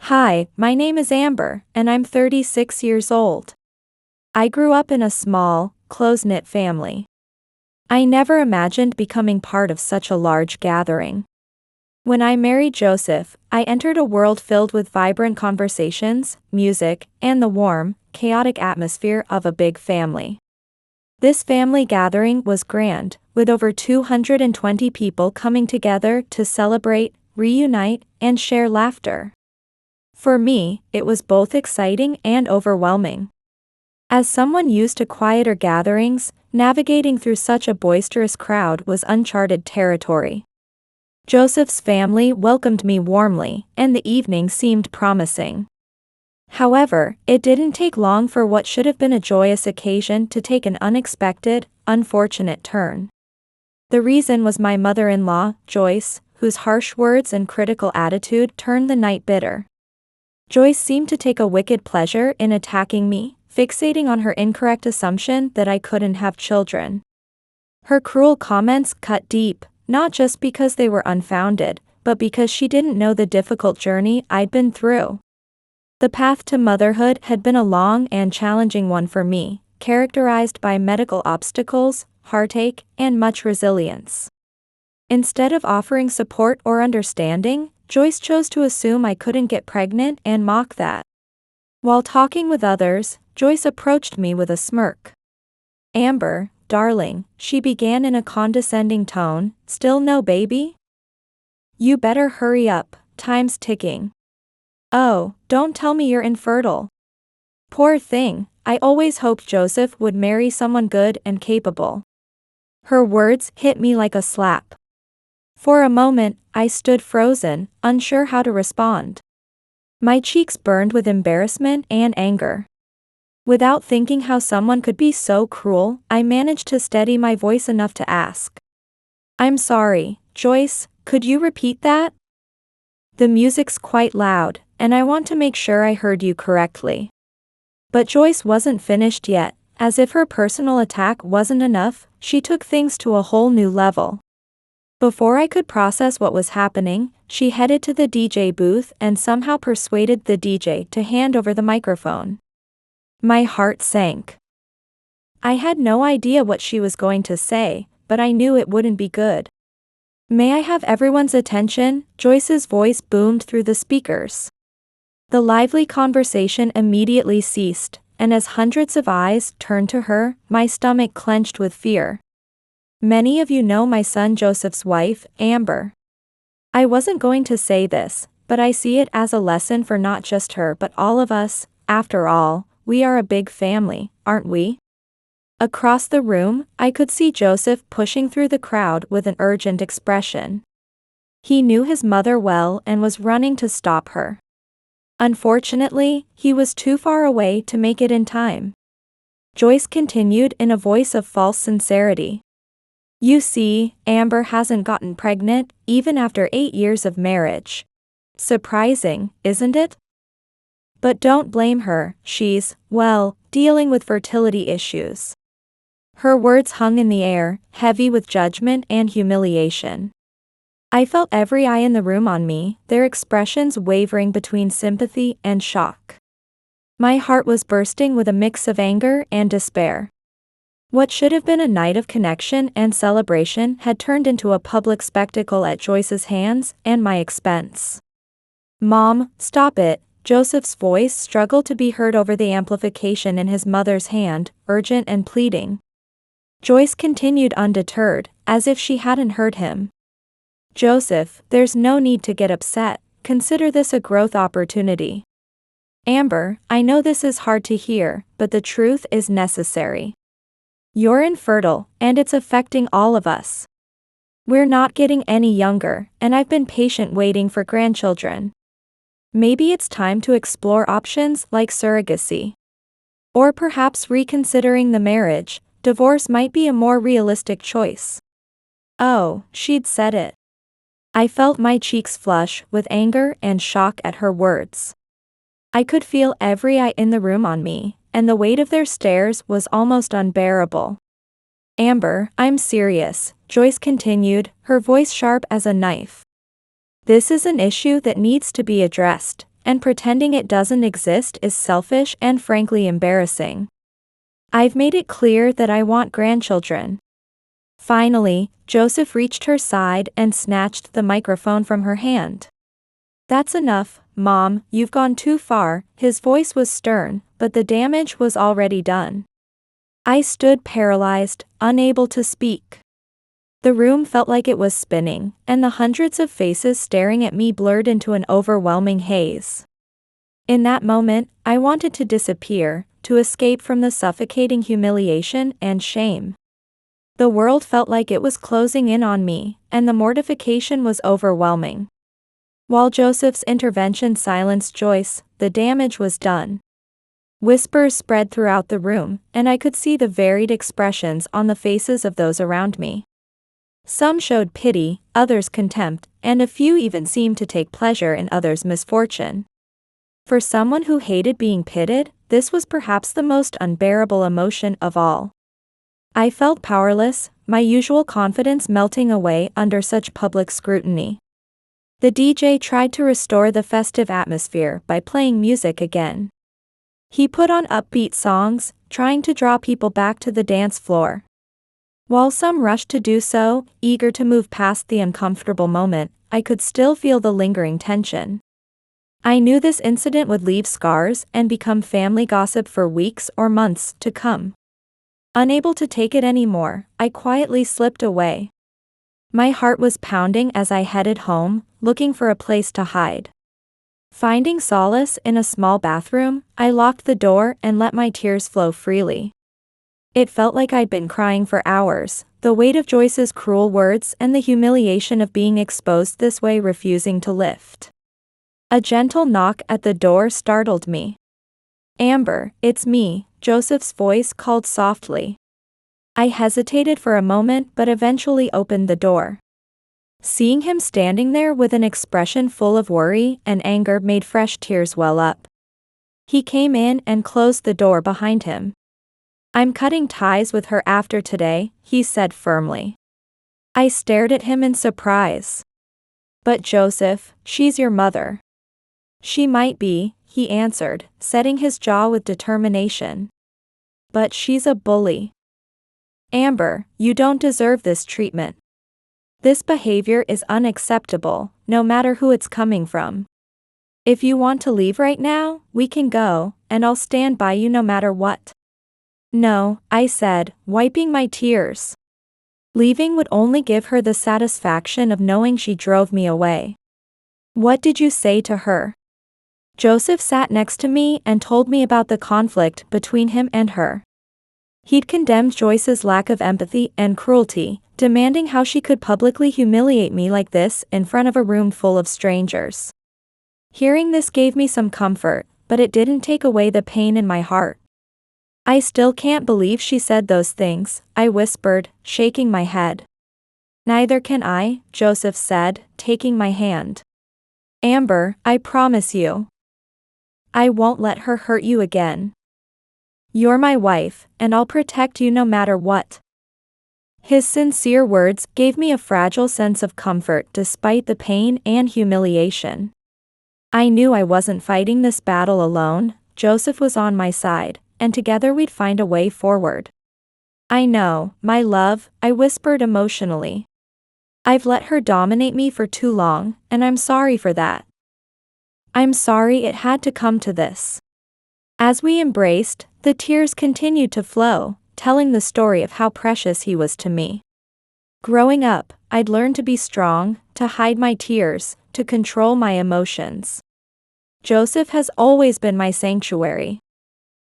Hi, my name is Amber, and I'm 36 years old. I grew up in a small, close-knit family. I never imagined becoming part of such a large gathering. When I married Joseph, I entered a world filled with vibrant conversations, music, and the warm, chaotic atmosphere of a big family. This family gathering was grand, with over 220 people coming together to celebrate, reunite, and share laughter. For me, it was both exciting and overwhelming. As someone used to quieter gatherings, navigating through such a boisterous crowd was uncharted territory. Joseph's family welcomed me warmly, and the evening seemed promising. However, it didn't take long for what should have been a joyous occasion to take an unexpected, unfortunate turn. The reason was my mother-in-law, Joyce, whose harsh words and critical attitude turned the night bitter. Joyce seemed to take a wicked pleasure in attacking me, fixating on her incorrect assumption that I couldn't have children. Her cruel comments cut deep, not just because they were unfounded, but because she didn't know the difficult journey I'd been through. The path to motherhood had been a long and challenging one for me, characterized by medical obstacles, heartache, and much resilience. Instead of offering support or understanding, Joyce chose to assume I couldn't get pregnant and mock that. While talking with others, Joyce approached me with a smirk. "Amber, darling," she began in a condescending tone, "still no baby? You better hurry up, time's ticking. Oh, don't tell me you're infertile. Poor thing, I always hoped Joseph would marry someone good and capable." Her words hit me like a slap. For a moment, I stood frozen, unsure how to respond. My cheeks burned with embarrassment and anger. Without thinking how someone could be so cruel, I managed to steady my voice enough to ask. "I'm sorry, Joyce, could you repeat that? The music's quite loud, and I want to make sure I heard you correctly." But Joyce wasn't finished yet. As if her personal attack wasn't enough, she took things to a whole new level. Before I could process what was happening, she headed to the DJ booth and somehow persuaded the DJ to hand over the microphone. My heart sank. I had no idea what she was going to say, but I knew it wouldn't be good. "May I have everyone's attention?" Joyce's voice boomed through the speakers. The lively conversation immediately ceased, and as hundreds of eyes turned to her, my stomach clenched with fear. "Many of you know my son Joseph's wife, Amber. I wasn't going to say this, but I see it as a lesson for not just her but all of us. After all, we are a big family, aren't we?" Across the room, I could see Joseph pushing through the crowd with an urgent expression. He knew his mother well and was running to stop her. Unfortunately, he was too far away to make it in time. Joyce continued in a voice of false sincerity. "You see, Amber hasn't gotten pregnant, even after 8 years of marriage. Surprising, isn't it? But don't blame her, she's, well, dealing with fertility issues." Her words hung in the air, heavy with judgment and humiliation. I felt every eye in the room on me, their expressions wavering between sympathy and shock. My heart was bursting with a mix of anger and despair. What should have been a night of connection and celebration had turned into a public spectacle at Joyce's hands and my expense. "Mom, stop it." Joseph's voice struggled to be heard over the amplification in his mother's hand, urgent and pleading. Joyce continued undeterred, as if she hadn't heard him. "Joseph, there's no need to get upset. Consider this a growth opportunity. Amber, I know this is hard to hear, but the truth is necessary. You're infertile, and it's affecting all of us. We're not getting any younger, and I've been patient waiting for grandchildren. Maybe it's time to explore options like surrogacy. Or perhaps reconsidering the marriage. Divorce might be a more realistic choice." Oh, she'd said it. I felt my cheeks flush with anger and shock at her words. I could feel every eye in the room on me, and the weight of their stares was almost unbearable. "Amber, I'm serious," Joyce continued, her voice sharp as a knife. "This is an issue that needs to be addressed, and pretending it doesn't exist is selfish and frankly embarrassing. I've made it clear that I want grandchildren." Finally, Joseph reached her side and snatched the microphone from her hand. "That's enough, Mom, you've gone too far." His voice was stern, but the damage was already done. I stood paralyzed, unable to speak. The room felt like it was spinning, and the hundreds of faces staring at me blurred into an overwhelming haze. In that moment, I wanted to disappear, to escape from the suffocating humiliation and shame. The world felt like it was closing in on me, and the mortification was overwhelming. While Joseph's intervention silenced Joyce, the damage was done. Whispers spread throughout the room, and I could see the varied expressions on the faces of those around me. Some showed pity, others contempt, and a few even seemed to take pleasure in others' misfortune. For someone who hated being pitied, this was perhaps the most unbearable emotion of all. I felt powerless, my usual confidence melting away under such public scrutiny. The DJ tried to restore the festive atmosphere by playing music again. He put on upbeat songs, trying to draw people back to the dance floor. While some rushed to do so, eager to move past the uncomfortable moment, I could still feel the lingering tension. I knew this incident would leave scars and become family gossip for weeks or months to come. Unable to take it anymore, I quietly slipped away. My heart was pounding as I headed home, looking for a place to hide. Finding solace in a small bathroom, I locked the door and let my tears flow freely. It felt like I'd been crying for hours, the weight of Joyce's cruel words and the humiliation of being exposed this way refusing to lift. A gentle knock at the door startled me. "Amber, it's me," Joseph's voice called softly. I hesitated for a moment but eventually opened the door. Seeing him standing there with an expression full of worry and anger made fresh tears well up. He came in and closed the door behind him. "I'm cutting ties with her after today," he said firmly. I stared at him in surprise. "But Joseph, she's your mother." "She might be," he answered, setting his jaw with determination. "But she's a bully. Amber, you don't deserve this treatment. This behavior is unacceptable, no matter who it's coming from. If you want to leave right now, we can go, and I'll stand by you no matter what." "No," I said, wiping my tears. Leaving would only give her the satisfaction of knowing she drove me away. "What did you say to her?" Joseph sat next to me and told me about the conflict between him and her. He'd condemned Joyce's lack of empathy and cruelty, demanding how she could publicly humiliate me like this in front of a room full of strangers. Hearing this gave me some comfort, but it didn't take away the pain in my heart. "I still can't believe she said those things," I whispered, shaking my head. "Neither can I," Joseph said, taking my hand. "Amber, I promise you. I won't let her hurt you again. You're my wife, and I'll protect you no matter what." His sincere words gave me a fragile sense of comfort despite the pain and humiliation. I knew I wasn't fighting this battle alone, Joseph was on my side, and together we'd find a way forward. "I know, my love," I whispered emotionally. "I've let her dominate me for too long, and I'm sorry for that. I'm sorry it had to come to this." As we embraced, the tears continued to flow, telling the story of how precious he was to me. Growing up, I'd learned to be strong, to hide my tears, to control my emotions. Joseph has always been my sanctuary.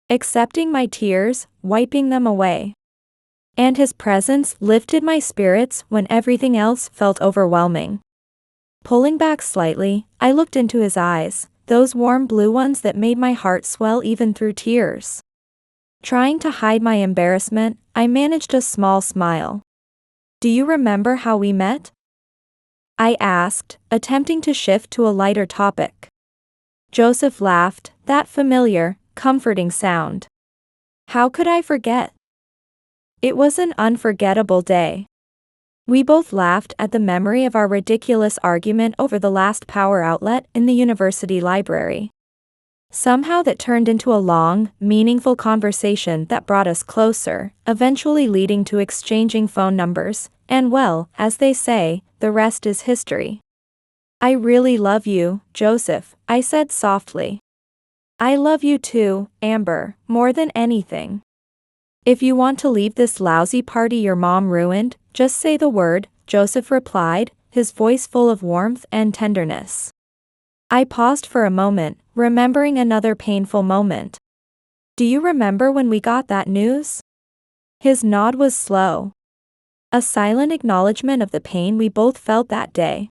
Accepting my tears, wiping them away. And his presence lifted my spirits when everything else felt overwhelming. Pulling back slightly, I looked into his eyes, those warm blue ones that made my heart swell even through tears. Trying to hide my embarrassment, I managed a small smile. "Do you remember how we met?" I asked, attempting to shift to a lighter topic. Joseph laughed, that familiar, comforting sound. "How could I forget? It was an unforgettable day. We both laughed at the memory of our ridiculous argument over the last power outlet in the university library. Somehow that turned into a long, meaningful conversation that brought us closer, eventually leading to exchanging phone numbers, and well, as they say, the rest is history. I really love you, Joseph, I said softly. I love you too, Amber, more than anything. If you want to leave this lousy party your mom ruined, just say the word, Joseph replied, his voice full of warmth and tenderness. I paused for a moment, remembering another painful moment. Do you remember when we got that news? His nod was slow. A silent acknowledgement of the pain we both felt that day.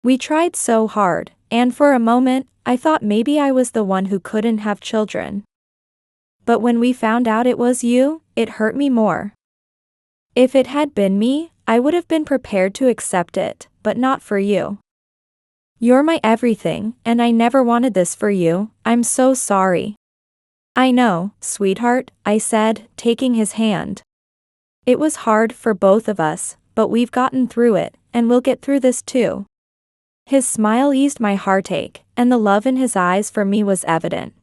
We tried so hard, and for a moment, I thought maybe I was the one who couldn't have children. But when we found out it was you, it hurt me more. If it had been me, I would have been prepared to accept it, but not for you. You're my everything, and I never wanted this for you, I'm so sorry. I know, sweetheart, I said, taking his hand. It was hard for both of us, but we've gotten through it, and we'll get through this too. His smile eased my heartache, and the love in his eyes for me was evident.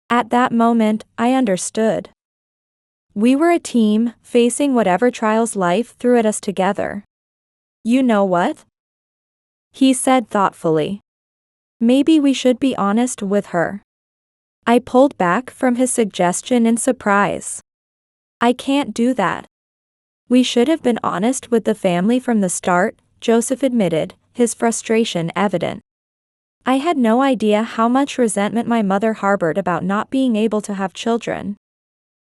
At that moment, I understood. We were a team, facing whatever trials life threw at us together. You know what? He said thoughtfully. Maybe we should be honest with her. I pulled back from his suggestion in surprise. I can't do that. We should have been honest with the family from the start, Joseph admitted, his frustration evident. I had no idea how much resentment my mother harbored about not being able to have children.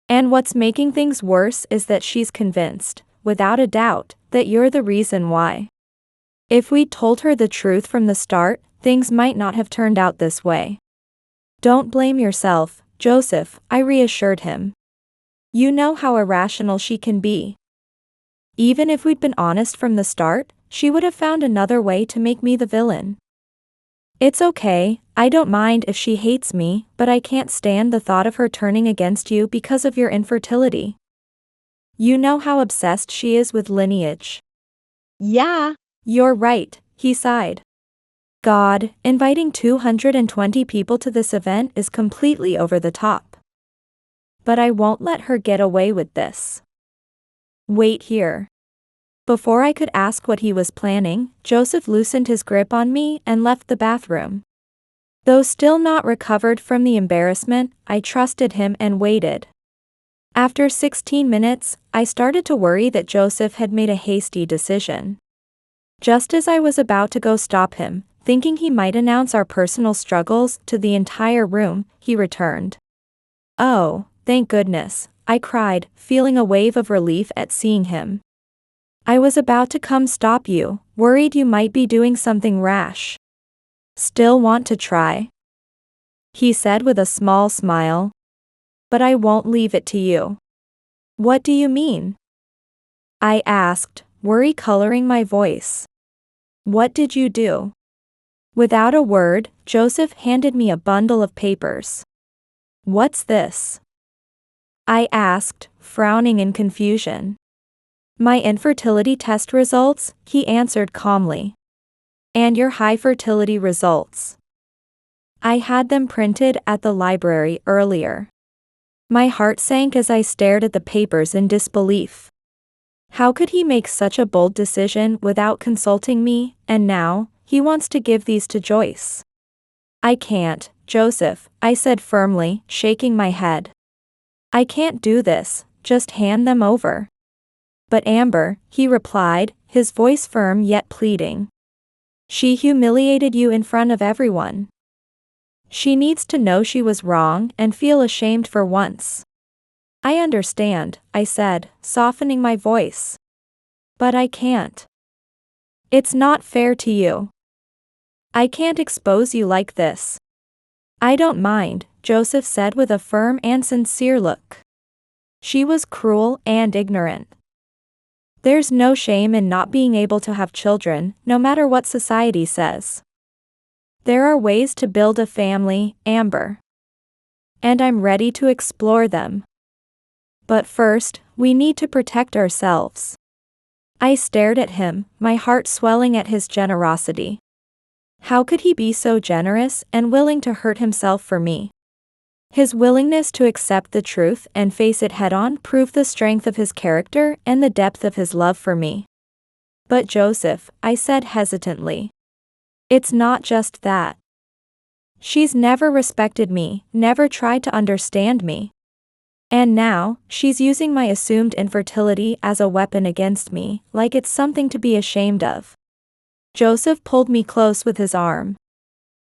And what's making things worse is that she's convinced, without a doubt, that you're the reason why. If we'd told her the truth from the start, things might not have turned out this way. Don't blame yourself, Joseph, I reassured him. You know how irrational she can be. Even if we'd been honest from the start, she would have found another way to make me the villain. It's okay, I don't mind if she hates me, but I can't stand the thought of her turning against you because of your infertility. You know how obsessed she is with lineage. Yeah, you're right, he sighed. God, inviting 220 people to this event is completely over the top. But I won't let her get away with this. Wait here. Before I could ask what he was planning, Joseph loosened his grip on me and left the bathroom. Though still not recovered from the embarrassment, I trusted him and waited. After 16 minutes, I started to worry that Joseph had made a hasty decision. Just as I was about to go stop him, thinking he might announce our personal struggles to the entire room, he returned. Oh, thank goodness, I cried, feeling a wave of relief at seeing him. I was about to come stop you, worried you might be doing something rash. Still want to try? He said with a small smile. But I won't leave it to you. What do you mean? I asked, worry coloring my voice. What did you do? Without a word, Joseph handed me a bundle of papers. What's this? I asked, frowning in confusion. My infertility test results, he answered calmly. And your high fertility results. I had them printed at the library earlier. My heart sank as I stared at the papers in disbelief. How could he make such a bold decision without consulting me, and now, he wants to give these to Joyce? I can't, Joseph, I said firmly, shaking my head. I can't do this, just hand them over. But Amber, he replied, his voice firm yet pleading. She humiliated you in front of everyone. She needs to know she was wrong and feel ashamed for once. I understand, I said, softening my voice. But I can't. It's not fair to you. I can't expose you like this. I don't mind, Joseph said with a firm and sincere look. She was cruel and ignorant. There's no shame in not being able to have children, no matter what society says. There are ways to build a family, Amber. And I'm ready to explore them. But first, we need to protect ourselves. I stared at him, my heart swelling at his generosity. How could he be so generous and willing to hurt himself for me? His willingness to accept the truth and face it head-on proved the strength of his character and the depth of his love for me. But Joseph, I said hesitantly. It's not just that. She's never respected me, never tried to understand me. And now, she's using my assumed infertility as a weapon against me, like it's something to be ashamed of. Joseph pulled me close with his arm.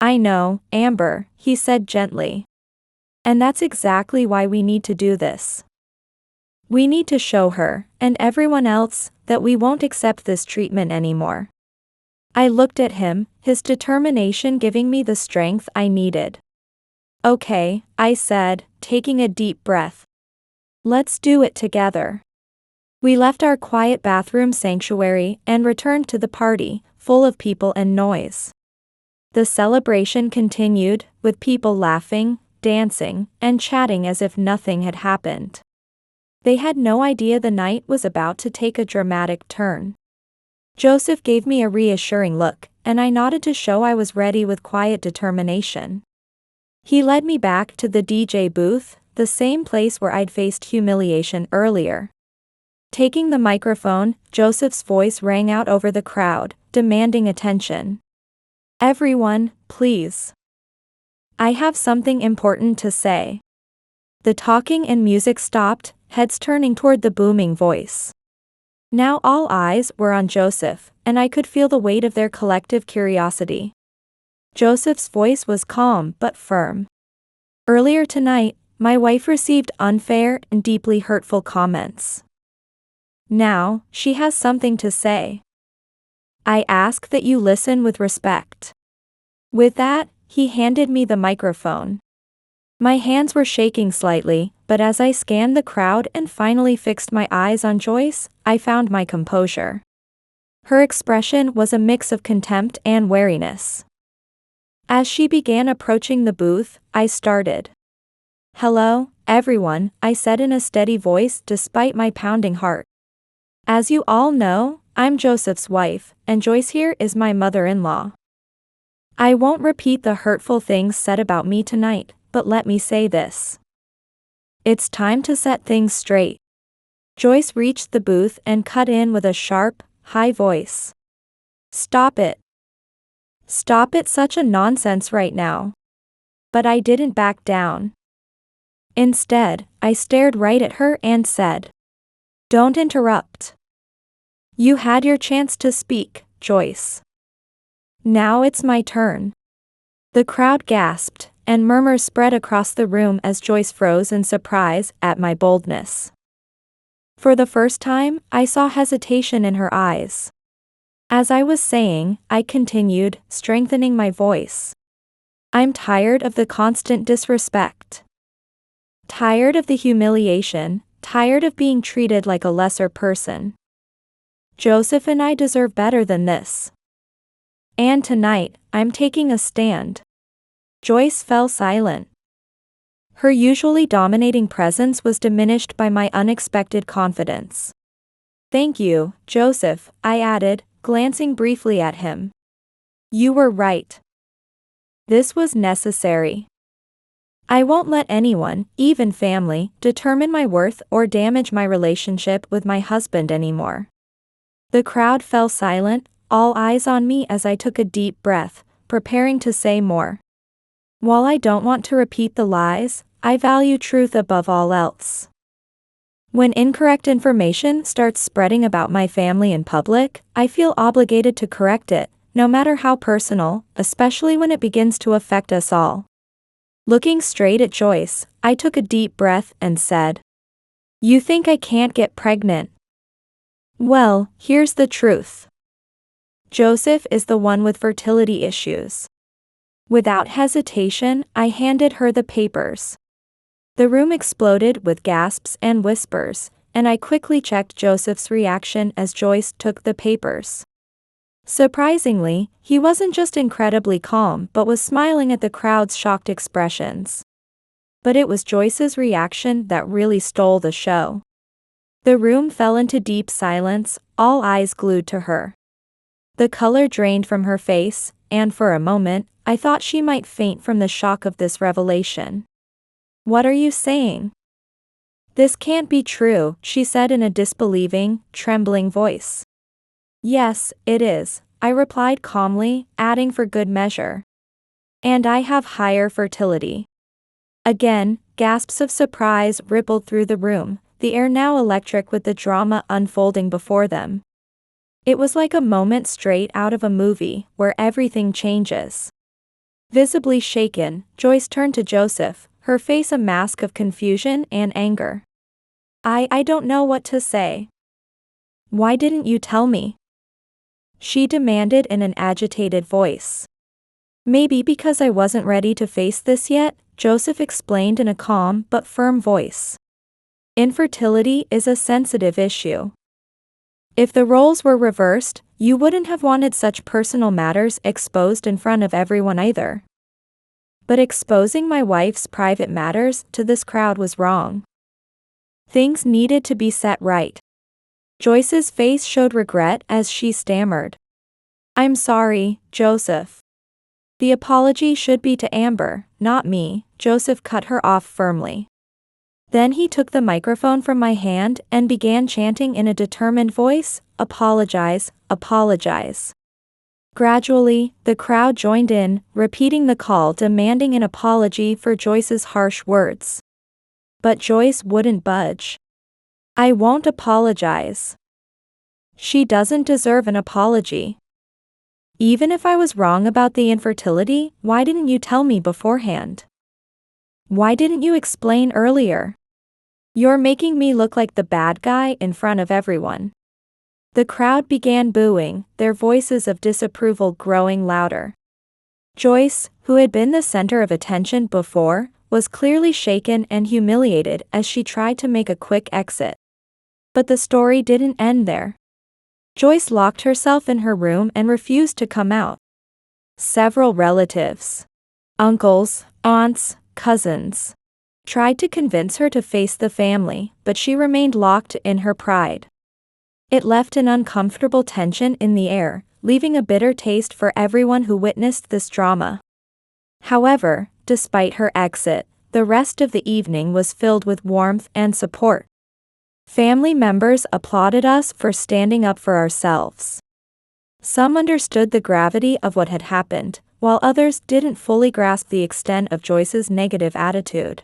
I know, Amber, he said gently. And that's exactly why we need to do this. We need to show her, and everyone else, that we won't accept this treatment anymore. I looked at him, his determination giving me the strength I needed. Okay, I said, taking a deep breath. Let's do it together. We left our quiet bathroom sanctuary and returned to the party, full of people and noise. The celebration continued, with people laughing, dancing, and chatting as if nothing had happened. They had no idea the night was about to take a dramatic turn. Joseph gave me a reassuring look, and I nodded to show I was ready with quiet determination. He led me back to the DJ booth, the same place where I'd faced humiliation earlier. Taking the microphone, Joseph's voice rang out over the crowd, demanding attention. Everyone, please. I have something important to say. The talking and music stopped, heads turning toward the booming voice. Now all eyes were on Joseph, and I could feel the weight of their collective curiosity. Joseph's voice was calm but firm. Earlier tonight, my wife received unfair and deeply hurtful comments. Now, she has something to say. I ask that you listen with respect. With that, he handed me the microphone. My hands were shaking slightly, but as I scanned the crowd and finally fixed my eyes on Joyce, I found my composure. Her expression was a mix of contempt and wariness. As she began approaching the booth, I started. Hello, everyone, I said in a steady voice despite my pounding heart. As you all know, I'm Joseph's wife, and Joyce here is my mother-in-law. I won't repeat the hurtful things said about me tonight, but let me say this. It's time to set things straight. Joyce reached the booth and cut in with a sharp, high voice. Stop it. Stop it, such a nonsense right now. But I didn't back down. Instead, I stared right at her and said, don't interrupt. You had your chance to speak, Joyce. Now it's my turn. The crowd gasped, and murmurs spread across the room as Joyce froze in surprise at my boldness. For the first time, I saw hesitation in her eyes. As I was saying, I continued, strengthening my voice. I'm tired of the constant disrespect. Tired of the humiliation, tired of being treated like a lesser person. Joseph and I deserve better than this. And tonight, I'm taking a stand. Joyce fell silent. Her usually dominating presence was diminished by my unexpected confidence. Thank you, Joseph, I added, glancing briefly at him. You were right. This was necessary. I won't let anyone, even family, determine my worth or damage my relationship with my husband anymore. The crowd fell silent, all eyes on me as I took a deep breath, preparing to say more. While I don't want to repeat the lies, I value truth above all else. When incorrect information starts spreading about my family in public, I feel obligated to correct it, no matter how personal, especially when it begins to affect us all. Looking straight at Joyce, I took a deep breath and said, You think I can't get pregnant? Well, here's the truth. Joseph is the one with fertility issues. Without hesitation, I handed her the papers. The room exploded with gasps and whispers, and I quickly checked Joseph's reaction as Joyce took the papers. Surprisingly, he wasn't just incredibly calm but was smiling at the crowd's shocked expressions. But it was Joyce's reaction that really stole the show. The room fell into deep silence, all eyes glued to her. The color drained from her face, and for a moment, I thought she might faint from the shock of this revelation. "What are you saying? This can't be true," she said in a disbelieving, trembling voice. "Yes, it is," I replied calmly, adding for good measure. "And I have higher fertility." Again, gasps of surprise rippled through the room, the air now electric with the drama unfolding before them. It was like a moment straight out of a movie, where everything changes. Visibly shaken, Joyce turned to Joseph, her face a mask of confusion and anger. I don't know what to say. Why didn't you tell me?" she demanded in an agitated voice. "Maybe because I wasn't ready to face this yet," Joseph explained in a calm but firm voice. "Infertility is a sensitive issue. If the roles were reversed, you wouldn't have wanted such personal matters exposed in front of everyone either. But exposing my wife's private matters to this crowd was wrong. Things needed to be set right." Joyce's face showed regret as she stammered. "I'm sorry, Joseph. The apology should be to Amber, not me," Joseph cut her off firmly. Then he took the microphone from my hand and began chanting in a determined voice, "Apologize, apologize." Gradually, the crowd joined in, repeating the call demanding an apology for Joyce's harsh words. But Joyce wouldn't budge. "I won't apologize. She doesn't deserve an apology. Even if I was wrong about the infertility, why didn't you tell me beforehand? Why didn't you explain earlier? You're making me look like the bad guy in front of everyone." The crowd began booing, their voices of disapproval growing louder. Joyce, who had been the center of attention before, was clearly shaken and humiliated as she tried to make a quick exit. But the story didn't end there. Joyce locked herself in her room and refused to come out. Several relatives, uncles, aunts, cousins, tried to convince her to face the family, but she remained locked in her pride. It left an uncomfortable tension in the air, leaving a bitter taste for everyone who witnessed this drama. However, despite her exit, the rest of the evening was filled with warmth and support. Family members applauded us for standing up for ourselves. Some understood the gravity of what had happened, while others didn't fully grasp the extent of Joyce's negative attitude.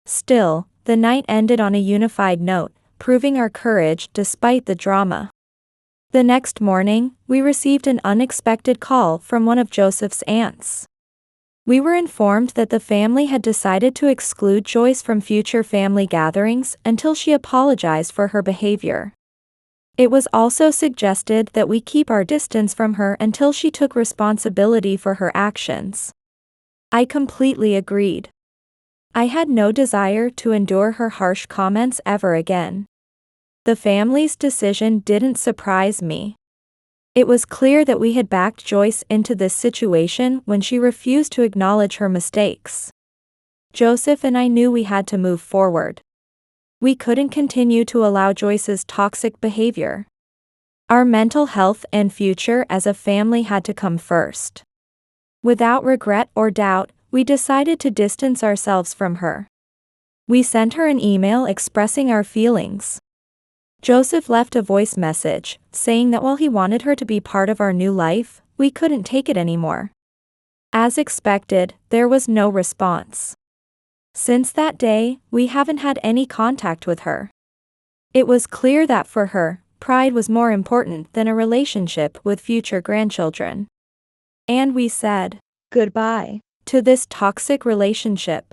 Still, the night ended on a unified note, proving our courage despite the drama. The next morning, we received an unexpected call from one of Joseph's aunts. We were informed that the family had decided to exclude Joyce from future family gatherings until she apologized for her behavior. It was also suggested that we keep our distance from her until she took responsibility for her actions. I completely agreed. I had no desire to endure her harsh comments ever again. The family's decision didn't surprise me. It was clear that we had backed Joyce into this situation when she refused to acknowledge her mistakes. Joseph and I knew we had to move forward. We couldn't continue to allow Joyce's toxic behavior. Our mental health and future as a family had to come first. Without regret or doubt, we decided to distance ourselves from her. We sent her an email expressing our feelings. Joseph left a voice message, saying that while he wanted her to be part of our new life, we couldn't take it anymore. As expected, there was no response. Since that day, we haven't had any contact with her. It was clear that for her, pride was more important than a relationship with future grandchildren. And we said goodbye to this toxic relationship.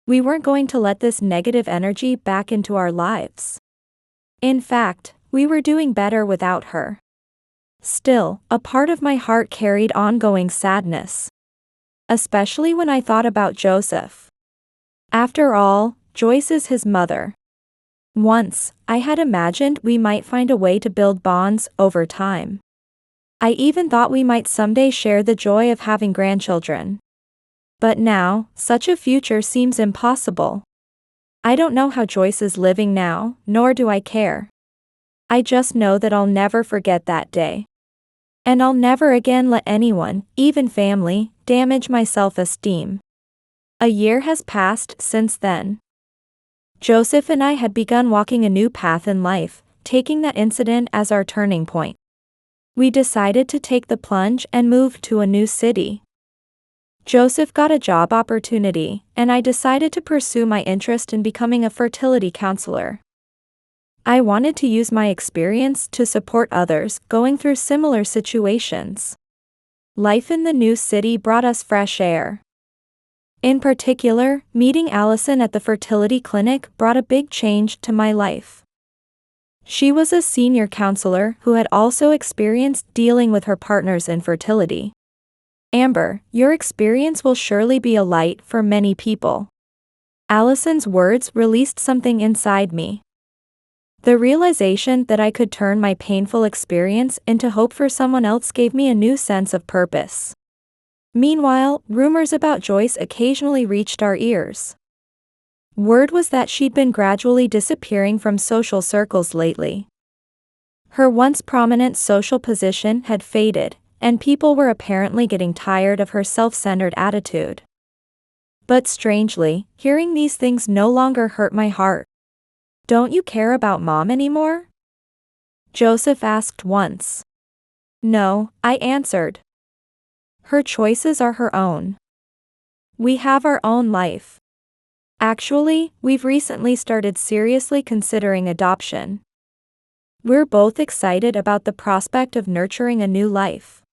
We weren't going to let this negative energy back into our lives. In fact, we were doing better without her. Still, a part of my heart carried ongoing sadness. Especially when I thought about Joseph. After all, Joyce is his mother. Once, I had imagined we might find a way to build bonds over time. I even thought we might someday share the joy of having grandchildren. But now, such a future seems impossible. I don't know how Joyce is living now, nor do I care. I just know that I'll never forget that day. And I'll never again let anyone, even family, damage my self-esteem. A year has passed since then. Joseph and I had begun walking a new path in life, taking that incident as our turning point. We decided to take the plunge and move to a new city. Joseph got a job opportunity, and I decided to pursue my interest in becoming a fertility counselor. I wanted to use my experience to support others going through similar situations. Life in the new city brought us fresh air. In particular, meeting Allison at the fertility clinic brought a big change to my life. She was a senior counselor who had also experienced dealing with her partner's infertility. Amber, your experience will surely be a light for many people. Allison's words released something inside me. The realization that I could turn my painful experience into hope for someone else gave me a new sense of purpose. Meanwhile, rumors about Joyce occasionally reached our ears. Word was that she'd been gradually disappearing from social circles lately. Her once prominent social position had faded, and people were apparently getting tired of her self-centered attitude. But strangely, hearing these things no longer hurt my heart. Don't you care about Mom anymore? Joseph asked once. No, I answered. Her choices are her own. We have our own life. Actually, we've recently started seriously considering adoption. We're both excited about the prospect of nurturing a new life.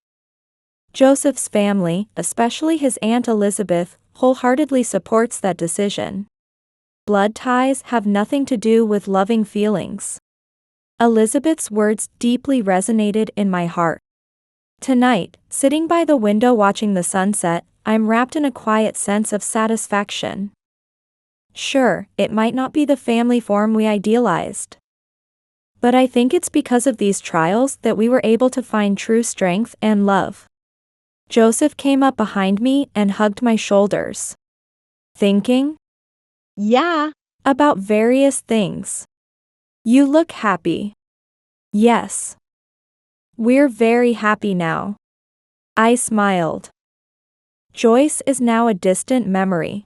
Joseph's family, especially his Aunt Elizabeth, wholeheartedly supports that decision. Blood ties have nothing to do with loving feelings. Elizabeth's words deeply resonated in my heart. Tonight, sitting by the window watching the sunset, I'm wrapped in a quiet sense of satisfaction. Sure, it might not be the family form we idealized. But I think it's because of these trials that we were able to find true strength and love. Joseph came up behind me and hugged my shoulders. Thinking? Yeah. About various things. You look happy. Yes. We're very happy now. I smiled. Joyce is now a distant memory.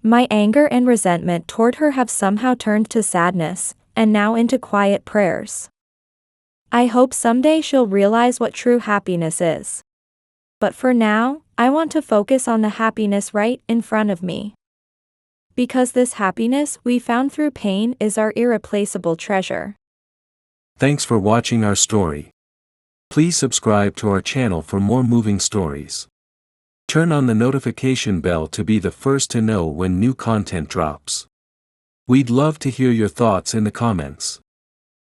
My anger and resentment toward her have somehow turned to sadness, and now into quiet prayers. I hope someday she'll realize what true happiness is. But for now, I want to focus on the happiness right in front of me. Because this happiness we found through pain is our irreplaceable treasure. Thanks for watching our story. Please subscribe to our channel for more moving stories. Turn on the notification bell to be the first to know when new content drops. We'd love to hear your thoughts in the comments.